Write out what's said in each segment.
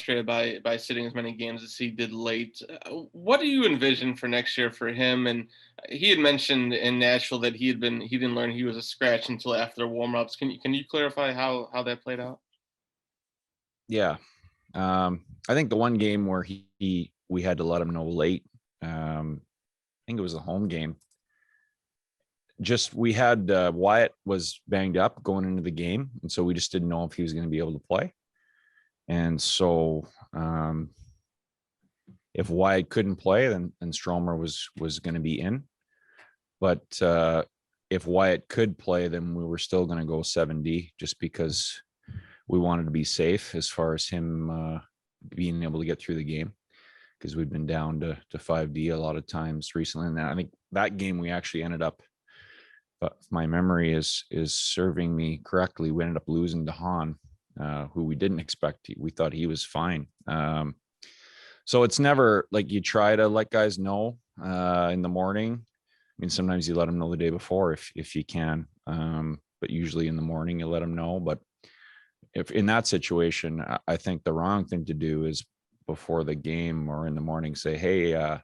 frustrated by sitting as many games as he did late. What do you envision for next year for him? And he had mentioned in Nashville that he didn't learn he was a scratch until after warmups. Can you clarify how that played out? Yeah. I think the one game where we had to let him know late. I think it was a home game. Just we had Wyatt was banged up going into the game, and so we just didn't know if he was going to be able to play. And so if Wyatt couldn't play, then Stromer was going to be in. But if Wyatt could play, then we were still going to go 7D just because we wanted to be safe as far as him being able to get through the game, because we've been down to 5D a lot of times recently. And I think that game we actually ended up, but if my memory is serving me correctly, we ended up losing to Hahn, who we didn't expect. We thought he was fine. So it's never like you try to let guys know in the morning. I mean, sometimes you let them know the day before if you can, but usually in the morning you let them know. But if in that situation, I think the wrong thing to do is before the game or in the morning say, hey,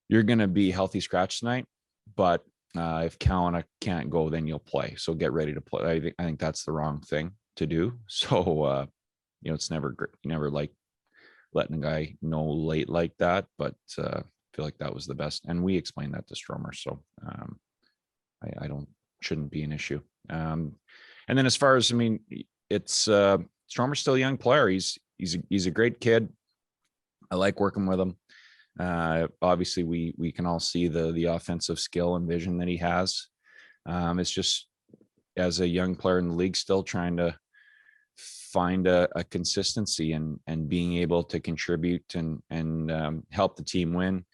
you're going to be healthy scratch tonight, but if Kalina can't go, then you'll play. So get ready to play. I think that's the wrong thing to do. So, it's never great. You never like letting a guy know late like that, but I feel like that was the best. And we explained that to Stromer. So I don't, shouldn't be an issue. And then as far as, I mean, it's Stromer's still a young player. He's a great kid. I like working with him. Obviously we can all see the offensive skill and vision that he has. It's just as a young player in the league, still trying to find a consistency and being able to contribute and help the team win,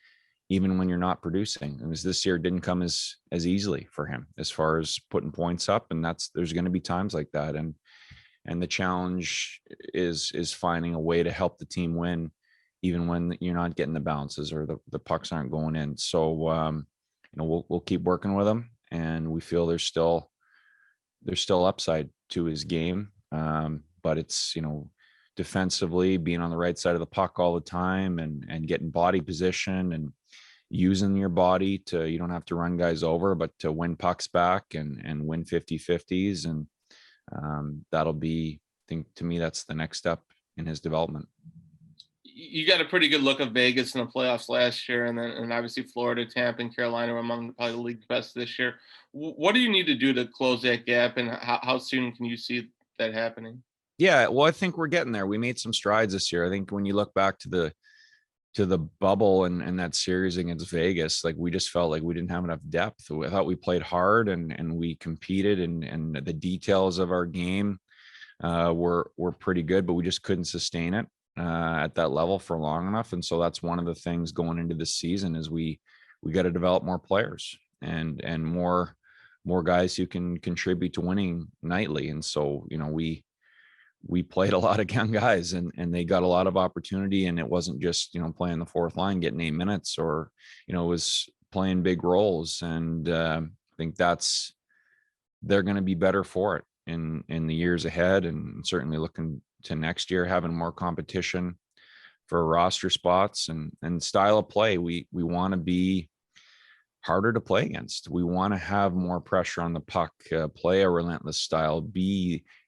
even when you're not producing. And this year didn't come as easily for him as far as putting points up. And there's going to be times like that. And the challenge is finding a way to help the team win, even when you're not getting the bounces or the pucks aren't going in. So, we'll keep working with him, and we feel there's still upside to his game. But it's, defensively being on the right side of the puck all the time and getting body position and using your body to, you don't have to run guys over, but to win pucks back and win 50-50s. And that'll be, I think to me, that's the next step in his development. You got a pretty good look of Vegas in the playoffs last year, and obviously Florida, Tampa, and Carolina were among probably the league's best this year. What do you need to do to close that gap, and how soon can you see that happening? Yeah, well, I think we're getting there. We made some strides this year. I think when you look back to the bubble and that series against Vegas, like we just felt like we didn't have enough depth. I thought we played hard and we competed and the details of our game were pretty good, but we just couldn't sustain it at that level for long enough. And so that's one of the things going into this season is we got to develop more players and more guys who can contribute to winning nightly. And so, we played a lot of young guys and they got a lot of opportunity, and it wasn't just, playing the fourth line, getting 8 minutes, or, it was playing big roles. And I think they're going to be better for it in the years ahead, and certainly looking to next year, having more competition for roster spots and style of play. We want to be harder to play against. We want to have more pressure on the puck, play a relentless style,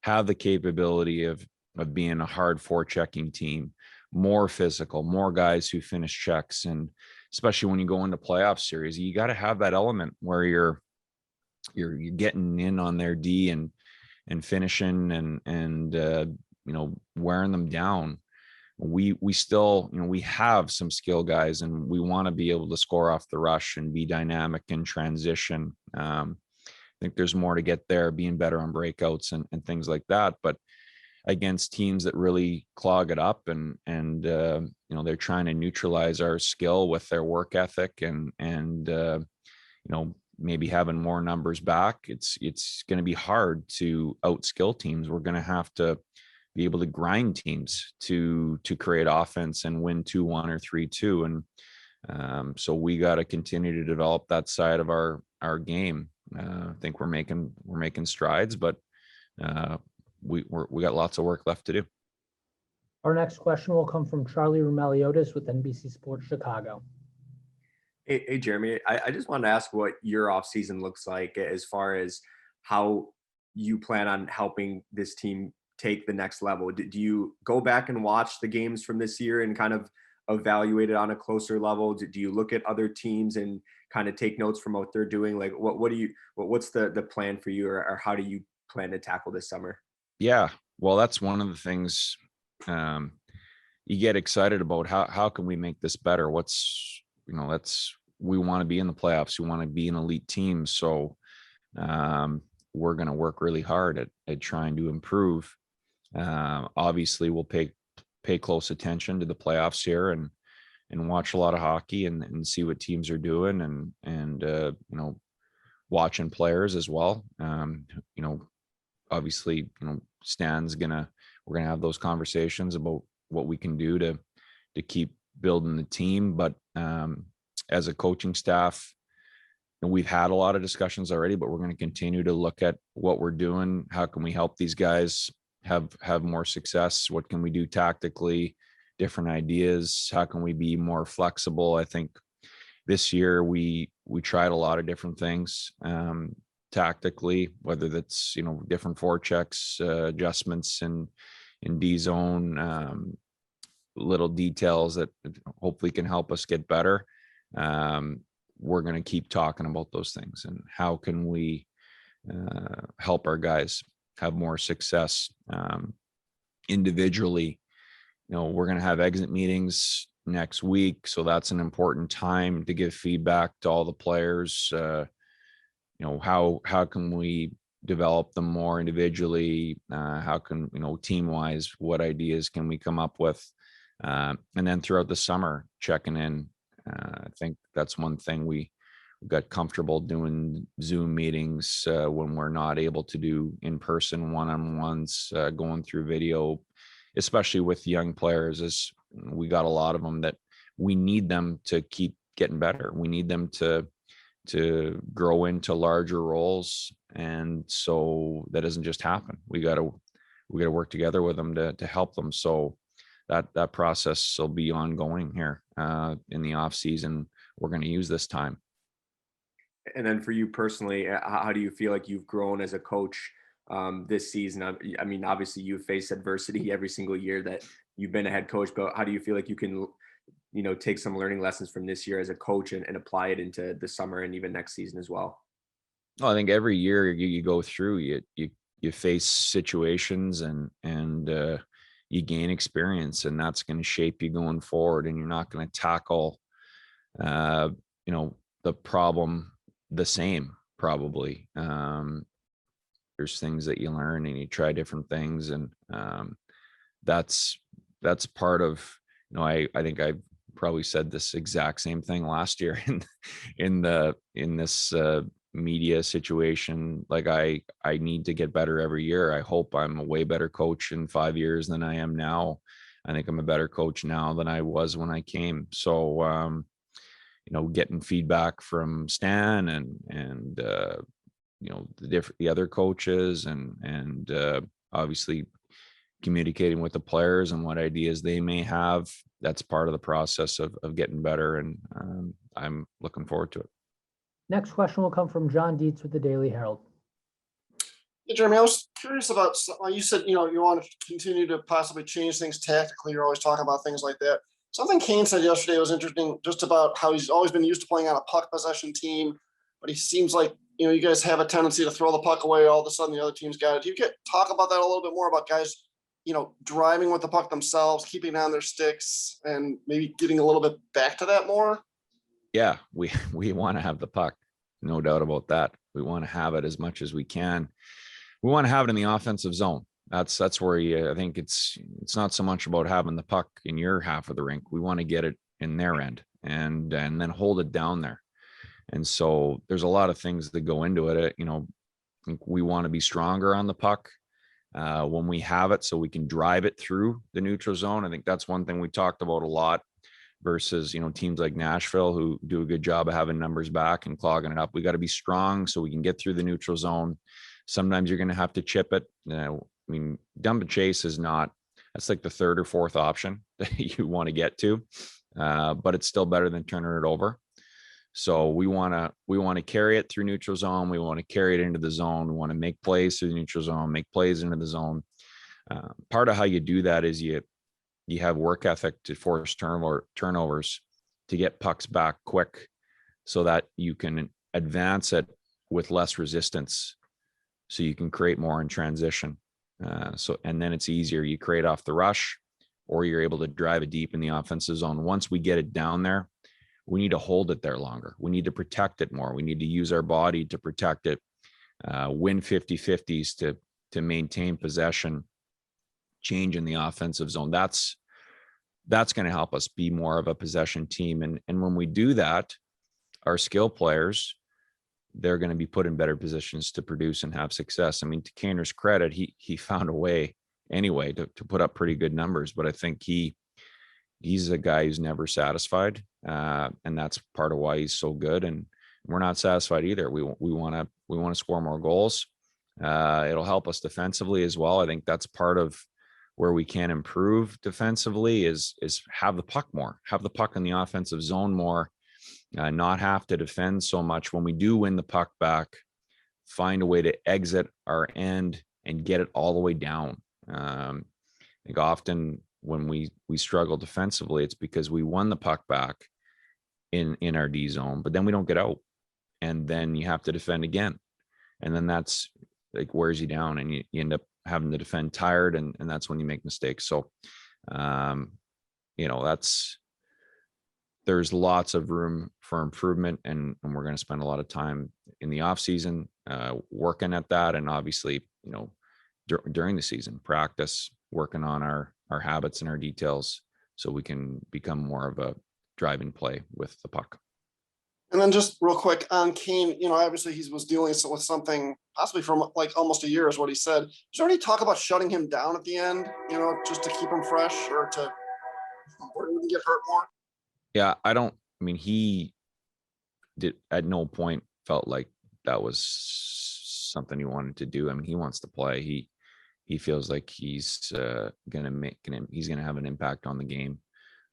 have the capability of being a hard forechecking team, more physical, more guys who finish checks. And especially when you go into playoff series, you got to have that element where you're getting in on their D and finishing and wearing them down. We still, we have some skill guys, and we want to be able to score off the rush and be dynamic in transition. I think there's more to get there, being better on breakouts and things like that. But against teams that really clog it up and they're trying to neutralize our skill with their work ethic and maybe having more numbers back, it's going to be hard to outskill teams. We're going to have to be able to grind teams to create offense and win 2-1 or 3-2. And so we got to continue to develop that side of our game. I think we're making strides, but we got lots of work left to do. Our next question will come from Charlie Roumeliotis with NBC Sports Chicago. Hey, Jeremy, I just wanted to ask what your offseason looks like as far as how you plan on helping this team take the next level. Do you go back and watch the games from this year and kind of evaluate it on a closer level? Do you look at other teams and kind of take notes from what they're doing? Like what's the plan for you, or how do you plan to tackle this summer? Yeah, well, that's one of the things you get excited about. How can we make this better? We want to be in the playoffs. We want to be an elite team. So we're going to work really hard at trying to improve. Obviously, we'll pay close attention to the playoffs here and watch a lot of hockey and see what teams are doing and watching players as well. Obviously, we're gonna have those conversations about what we can do to keep building the team. But as a coaching staff, we've had a lot of discussions already, but we're going to continue to look at what we're doing. How can we help these guys have more success? What can we do tactically? Different ideas. How can we be more flexible? I think this year we tried a lot of different things tactically, whether that's different forechecks, adjustments in D zone, little details that hopefully can help us get better. We're going to keep talking about those things and how can we help our guys have more success individually. We're going to have exit meetings next week, so that's an important time to give feedback to all the players. How can we develop them more individually? How can team wise, what ideas can we come up with? And then throughout the summer, checking in. I think that's one thing we got comfortable doing Zoom meetings when we're not able to do in-person one-on-ones, going through video, especially with young players, as we got a lot of them that we need them to keep getting better. We need them to grow into larger roles. And so that doesn't just happen. We got to work together with them to help them. So that process will be ongoing here in the off season. We're going to use this time. And then for you personally, how do you feel like you've grown as a coach this season? I mean, obviously you've faced adversity every single year that you've been a head coach, but how do you feel like you can, take some learning lessons from this year as a coach and apply it into the summer and even next season as well? Well, I think every year you go through, you face situations and you gain experience, and that's going to shape you going forward. And you're not going to tackle, the problem the same, probably. There's things that you learn and you try different things. And that's part of, I think I probably said this exact same thing last year in this media situation. Like I need to get better every year. I hope I'm a way better coach in 5 years than I am now. I think I'm a better coach now than I was when I came. So, getting feedback from Stan and the other coaches and obviously communicating with the players and what ideas they may have. That's part of the process of getting better. And I'm looking forward to it. Next question will come from John Dietz with the Daily Herald. Hey, Jeremy, I was curious about, you said, you want to continue to possibly change things tactically. You're always talking about things like that. Something Kane said yesterday was interesting, just about how he's always been used to playing on a puck possession team, but he seems like, you guys have a tendency to throw the puck away. All of a sudden the other team's got it. Do you talk about that a little bit more, about guys, driving with the puck themselves, keeping on their sticks, and maybe getting a little bit back to that more? Yeah, we want to have the puck. No doubt about that. We want to have it as much as we can. We want to have it in the offensive zone. That's where I think it's not so much about having the puck in your half of the rink. We want to get it in their end and then hold it down there. And so there's a lot of things that go into it. I think we want to be stronger on the puck when we have it, so we can drive it through the neutral zone. I think that's one thing we talked about a lot versus, teams like Nashville, who do a good job of having numbers back and clogging it up. We got to be strong so we can get through the neutral zone. Sometimes you're going to have to chip it. Dump and chase is not That's like the third or fourth option that you want to get to, but it's still better than turning it over. So we want to carry it through neutral zone. We want to carry it into the zone. We want to make plays through the neutral zone, make plays into the zone. Part of how you do that is you have work ethic to force turnovers to get pucks back quick so that you can advance it with less resistance. So you can create more in transition. And then it's easier. You create off the rush, or you're able to drive it deep in the offensive zone. Once we get it down there, we need to hold it there longer. We need to protect it more. We need to use our body to protect it, win 50-50s to maintain possession, change in the offensive zone. That's going to help us be more of a possession team. And when we do that, our skill players, they're going to be put in better positions to produce and have success. I mean, to Kaner's credit, he found a way anyway to put up pretty good numbers, but I think he's a guy who's never satisfied. And that's part of why he's so good. And we're not satisfied either. We want to score more goals. It'll help us defensively as well. I think that's part of where we can improve defensively is have the puck more, have the puck in the offensive zone more, not have to defend so much. When we do win the puck back, find a way to exit our end and get it all the way down. I think often when we struggle defensively, it's because we won the puck back in our D zone, but then we don't get out, and then you have to defend again, and then that's like wears you down, and you end up having to defend tired, and that's when you make mistakes. So there's lots of room for improvement, and we're going to spend a lot of time in the off season working at that, and obviously during the season practice working on our habits and our details so we can become more of a driving play with the puck. And then just real quick on Kane, obviously he was dealing with something possibly from like almost a year is what he said. Is there any talk about shutting him down at the end, just to keep him fresh or even get hurt more? Yeah, he did at no point felt like that was something he wanted to do. I mean, he wants to play. He feels like he's gonna have an impact on the game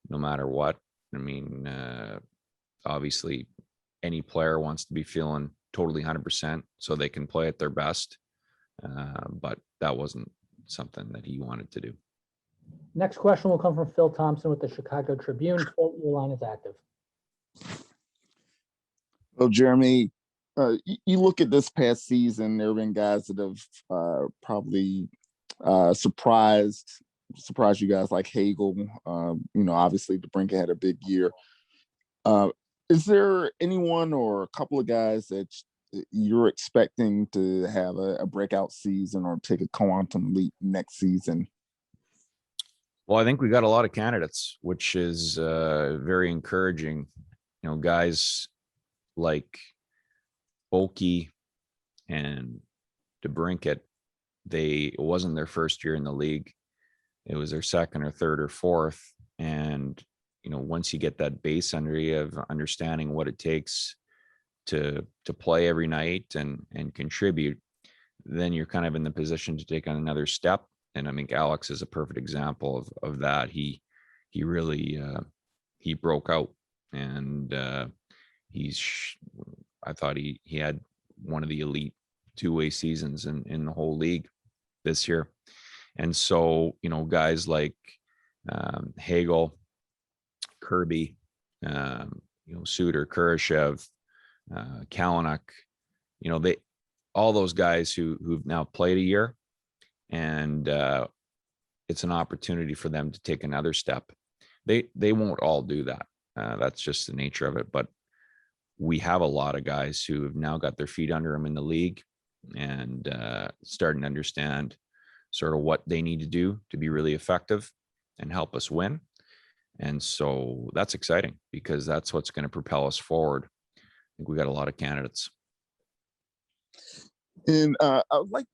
no matter what. I mean, obviously any player wants to be feeling totally 100% so they can play at their best. But that wasn't something that he wanted to do. Next question will come from Phil Thompson with the Chicago Tribune. Phil, your line is active. Well, Jeremy, you look at this past season, there have been guys that have probably surprised you guys like Hagel. Obviously DeBrincat had a big year. Is there anyone or a couple of guys that you're expecting to have a breakout season or take a quantum leap next season? Well, I think we got a lot of candidates, which is very encouraging. Guys like Oki and DeBrincat, it wasn't their first year in the league. It was their second or third or fourth. And, once you get that base under you of understanding what it takes to play every night and contribute, then you're kind of in the position to take on another step. And I think Alex is a perfect example of that. He really he broke out, and I thought he had one of the elite two-way seasons in the whole league this year. And so, guys like Hagel, Kirby, Suter, Kurashev, Kalanick, all those guys who've now played a year, and it's an opportunity for them to take another step. They won't all do that. That's just the nature of it. But we have a lot of guys who have now got their feet under them in the league and starting to understand sort of what they need to do to be really effective and help us win. And so that's exciting because that's what's going to propel us forward. I think we got a lot of candidates. And I would like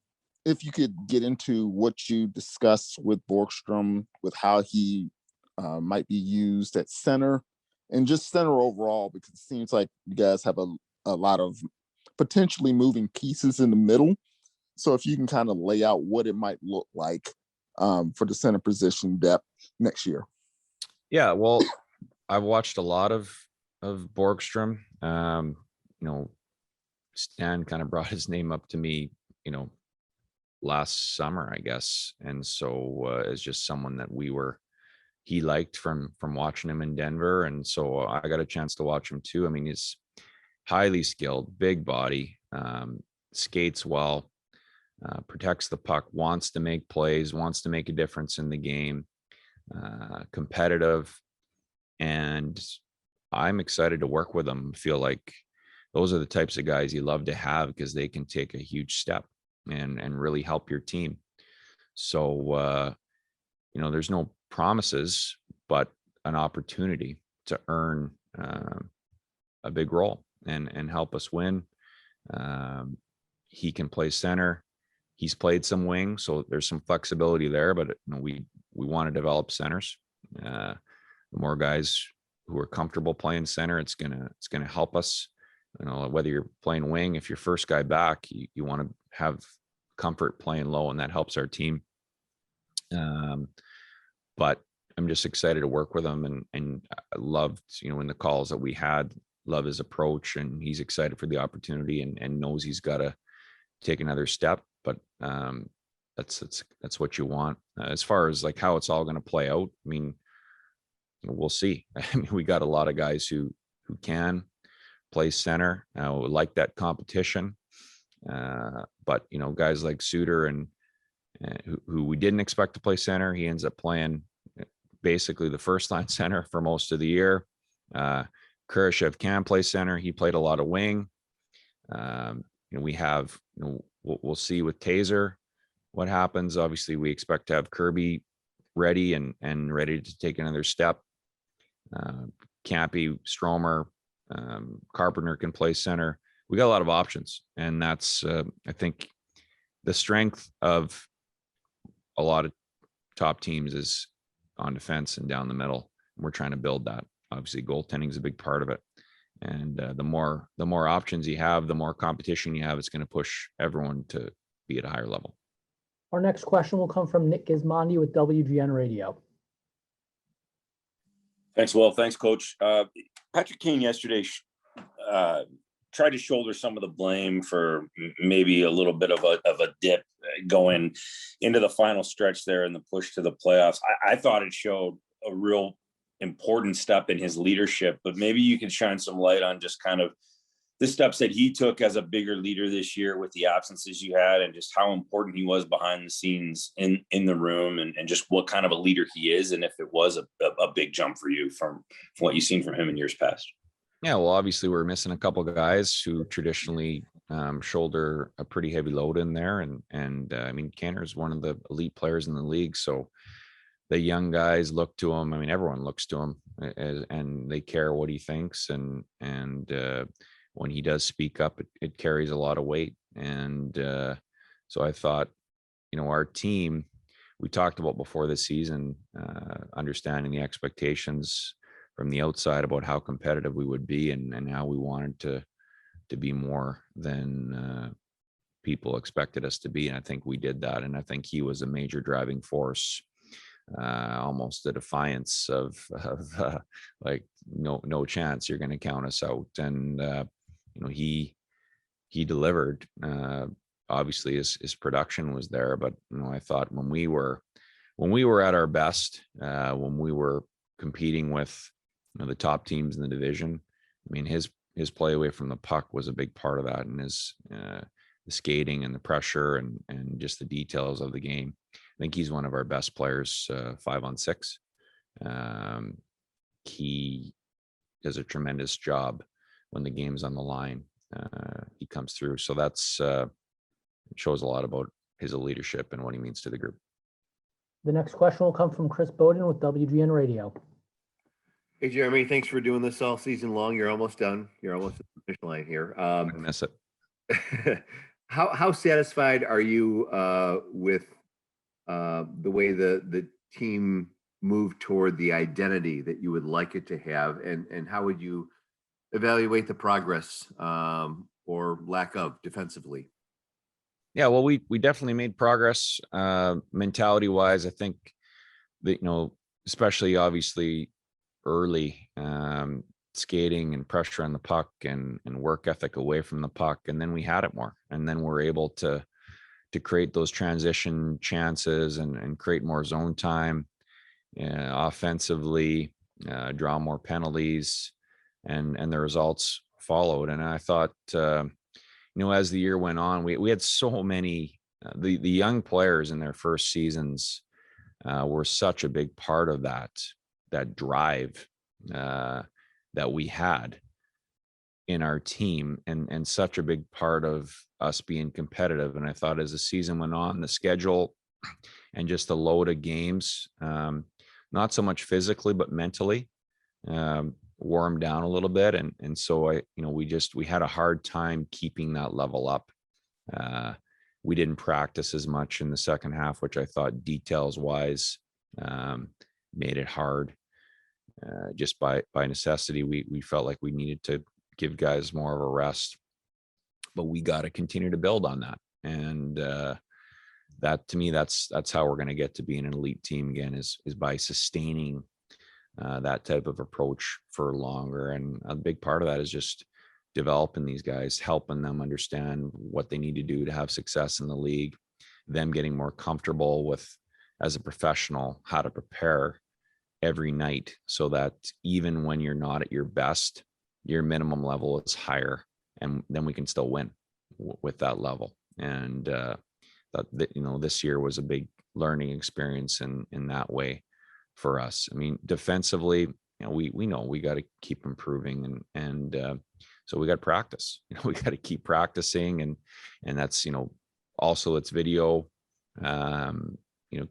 if you could get into what you discussed with Borgstrom, with how he might be used at center and just center overall, because it seems like you guys have a lot of potentially moving pieces in the middle. So if you can kind of lay out what it might look like for the center position depth next year? Yeah, well, I've watched a lot of Borgstrom. Stan kind of brought his name up to me, last summer, I guess. And so it's just someone that he liked from watching him in Denver. And so I got a chance to watch him too. I mean, he's highly skilled, big body, skates well, protects the puck, wants to make plays, wants to make a difference in the game, competitive. And I'm excited to work with him. I feel like those are the types of guys you love to have because they can take a huge step and really help your team. So, there's no promises, but an opportunity to earn a big role and help us win. He can play center. He's played some wing, so there's some flexibility there, but we want to develop centers. The more guys who are comfortable playing center, it's gonna help us. Whether you're playing wing, if you're first guy back, you want to have comfort playing low, and that helps our team. But I'm just excited to work with him, and I loved, in the calls that we had, love his approach, and he's excited for the opportunity and knows he's got to take another step. But that's what you want. As far as like how it's all going to play out, I mean, we'll see. I mean, we got a lot of guys who can play center. We like that competition. But guys like Suter and who we didn't expect to play center, he ends up playing basically the first line center for most of the year. Kurashev can play center. He played a lot of wing. We have, we'll see with Taser what happens. Obviously, we expect to have Kirby ready and ready to take another step. Campy, Stromer, Carpenter can play center. We got a lot of options, and that's I think the strength of a lot of top teams is on defense and down the middle. We're trying to build that. Obviously, goaltending is a big part of it, and the more options you have, the more competition you have. It's going to push everyone to be at a higher level. Our next question will come from Nick Gismondi with WGN Radio. Thanks, Will. Thanks, Coach. Patrick Kane yesterday tried to shoulder some of the blame for maybe a little bit of a dip going into the final stretch there in the push to the playoffs. I thought it showed a real important step in his leadership, but maybe you could shine some light on just kind of the steps that he took as a bigger leader this year with the absences you had, and just how important he was behind the scenes in the room, and just what kind of a leader he is, and if it was a big jump for you from what you've seen from him in years past. Yeah, well, obviously we're missing a couple of guys who traditionally shoulder a pretty heavy load in there, and I mean, Kanner's one of the elite players in the league, so the young guys look to him. I mean, everyone looks to him, and they care what he thinks, and when he does speak up, it carries a lot of weight. And so I thought, our team, we talked about before the season, understanding the expectations from the outside about how competitive we would be, and how we wanted to be more than people expected us to be. And I think we did that. And I think he was a major driving force, almost a defiance of like, no chance you're going to count us out. And he delivered. Obviously his production was there, but I thought when we were at our best, when we were competing with the top teams in the division, I mean, his play away from the puck was a big part of that, and his the skating and the pressure and just the details of the game. I think he's one of our best players, 5-on-6. He does a tremendous job when the game's on the line. He comes through. So that's shows a lot about his leadership and what he means to the group. The next question will come from Chris Bowden with WGN Radio. Hey, Jeremy, thanks for doing this all season long. You're almost done. You're almost at the finish line here. I miss it. How satisfied are you with the way the team moved toward the identity that you would like it to have, and how would you evaluate the progress or lack of defensively? Yeah, well, we definitely made progress mentality wise. I think that, especially obviously early, skating and pressure on the puck and work ethic away from the puck, and then we had it more, and then we're able to create those transition chances and create more zone time offensively, draw more penalties, and the results followed. And I thought, as the year went on, we had so many the young players in their first seasons were such a big part of that drive that we had in our team, and such a big part of us being competitive. And I thought as the season went on, the schedule and just the load of games, not so much physically but mentally, wore them down a little bit. And so we had a hard time keeping that level up. We didn't practice as much in the second half, which I thought details wise made it hard. Just by necessity, we felt like we needed to give guys more of a rest, but we got to continue to build on that. And that, to me, that's how we're going to get to being an elite team again, is by sustaining that type of approach for longer. And a big part of that is just developing these guys, helping them understand what they need to do to have success in the league, them getting more comfortable with, as a professional, how to prepare every night so that even when you're not at your best, your minimum level is higher, and then we can still win with that level. And this year was a big learning experience in that way for us. I mean, defensively, we know we got to keep improving, and so we got to practice. We got to keep practicing, and that's also it's video.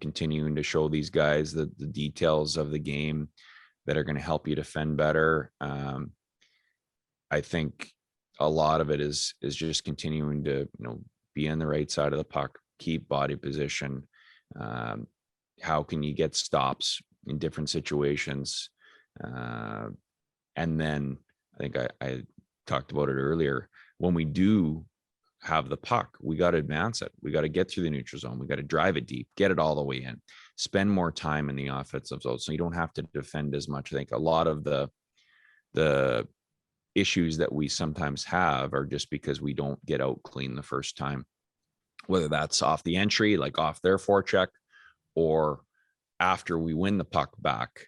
Continuing to show these guys the details of the game that are going to help you defend better. I think a lot of it is just continuing to be on the right side of the puck, keep body position. How can you get stops in different situations? And then I think I talked about it earlier. When we do have the puck, we got to advance it. We got to get through the neutral zone. We got to drive it deep, get it all the way in, spend more time in the offensive zone, so you don't have to defend as much. I think a lot of the issues that we sometimes have are just because we don't get out clean the first time, whether that's off the entry, like off their forecheck, or after we win the puck back,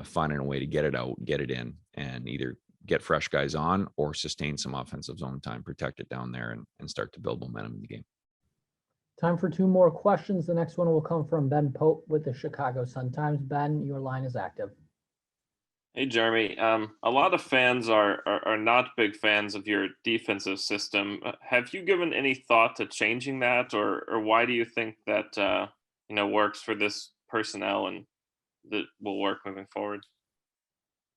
finding a way to get it out, get it in, and either get fresh guys on or sustain some offensive zone time, protect it down there, and start to build momentum in the game. Time for two more questions. The next one will come from Ben Pope with the Chicago Sun-Times. Ben, your line is active. Hey, Jeremy. A lot of fans are not big fans of your defensive system. Have you given any thought to changing that, or why do you think that works for this personnel and that will work moving forward?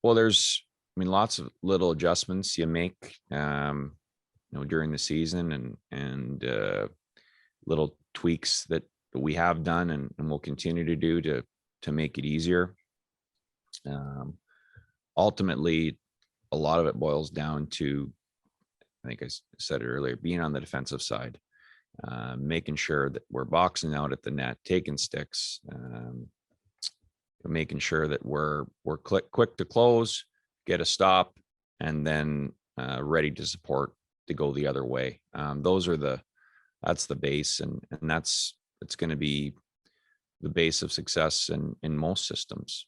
Well, there's lots of little adjustments you make during the season, and little tweaks that we have done and will continue to do to make it easier. Ultimately, a lot of it boils down to, I think I said it earlier, being on the defensive side, making sure that we're boxing out at the net, taking sticks, making sure that we're quick to close, get a stop, and then ready to support to go the other way. That's the base, and it's going to be the base of success in most systems.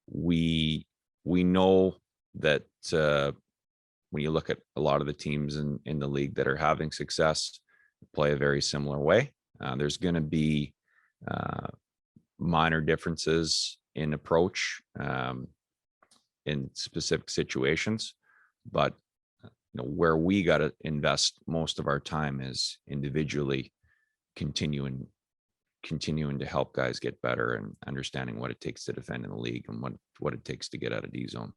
We know that when you look at a lot of the teams in the league that are having success, play a very similar way. There's going to be minor differences in approach in specific situations, but where we got to invest most of our time is individually continuing to help guys get better and understanding what it takes to defend in the league and what it takes to get out of D zone.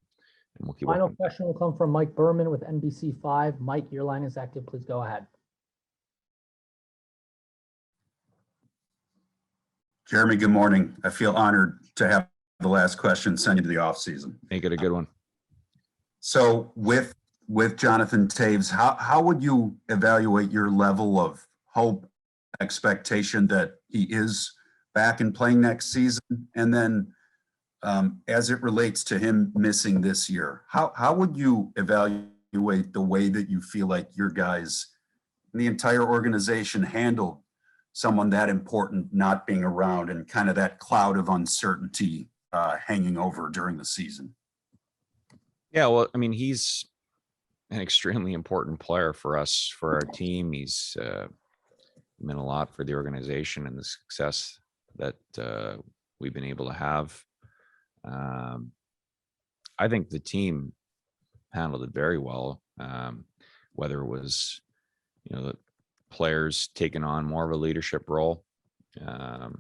And we'll keep Final working. question will come from Mike Berman with NBC5. Mike, your line is active. Please go ahead. Jeremy, good morning. I feel honored to have the last question send you to the off season. Make it a good one. So with with Jonathan Taves, how would you evaluate your level of hope, expectation that he is back and playing next season? And then as it relates to him missing this year, how would you evaluate the way that you feel like your guys, the entire organization, handled someone that important not being around and kind of that cloud of uncertainty hanging over during the season? Yeah, well, I mean, he's an extremely important player for us, for our team. He's meant a lot for the organization and the success that we've been able to have. I think the team handled it very well, whether it was, the players taking on more of a leadership role, the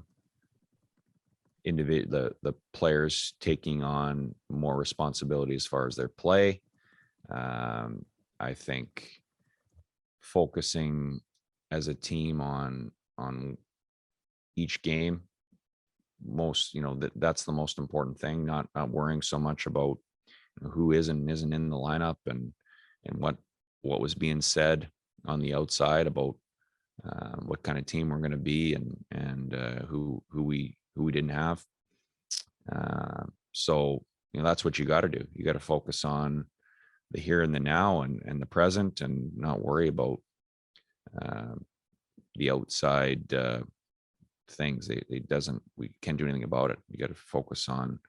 players taking on more responsibility as far as their play. I think focusing as a team on each game, that's the most important thing, not worrying so much about who is and isn't in the lineup and what was being said on the outside about what kind of team we're going to be and who we didn't have. So that's what you got to do. You got to focus on the here and the now and the present, and not worry about the outside things. We can't do anything about it. You got to focus on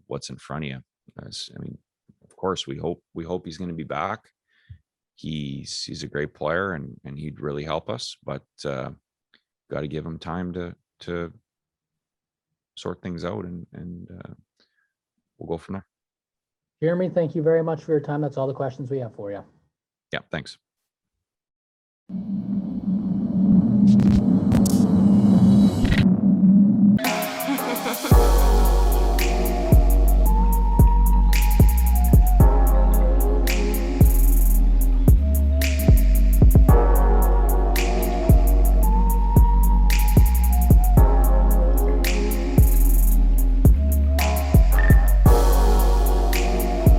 what's in front of you. Of course, we hope he's going to be back. He's a great player and he'd really help us, but got to give him time to sort things out and we'll go from there. Jeremy, thank you very much for your time. That's all the questions we have for you. Yeah, thanks.